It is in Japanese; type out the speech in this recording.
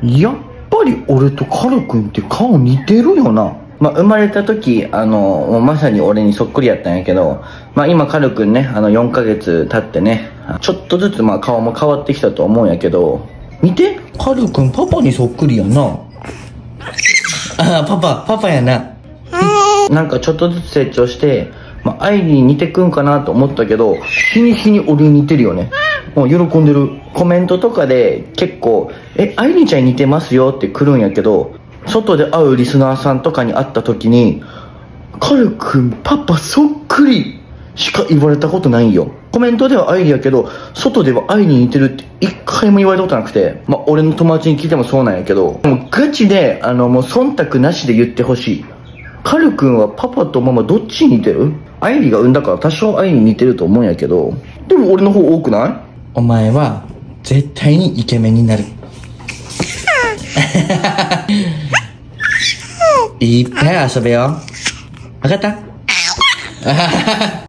やっぱり俺とカルくんって顔似てるよな。生まれた時、もうまさに俺にそっくりやったんやけど、今カルくんね、4ヶ月経ってね、ちょっとずつ顔も変わってきたと思うんやけど、見て、カルくんパパにそっくりやな。ああ、パパやな。なんかちょっとずつ成長して、アイリーに似てくんかなと思ったけど、日に日に俺に似てるよね。もう喜んでる。コメントとかで結構、アイリーちゃんに似てますよって来るんやけど、外で会うリスナーさんとかに会った時に、カルくんパパそっくりしか言われたことないんよ。コメントではアイリーやけど、外ではアイリーに似てるって一回も言われたことなくて、俺の友達に聞いてもそうなんやけど、もうガチで、もう忖度なしで言ってほしい。カルくんはパパとママどっちに似てる？アイリーが産んだから多少アイリーに似てると思うんやけど、でも俺の方多くない？お前は絶対にイケメンになる。いっぱい遊べよ。わかった？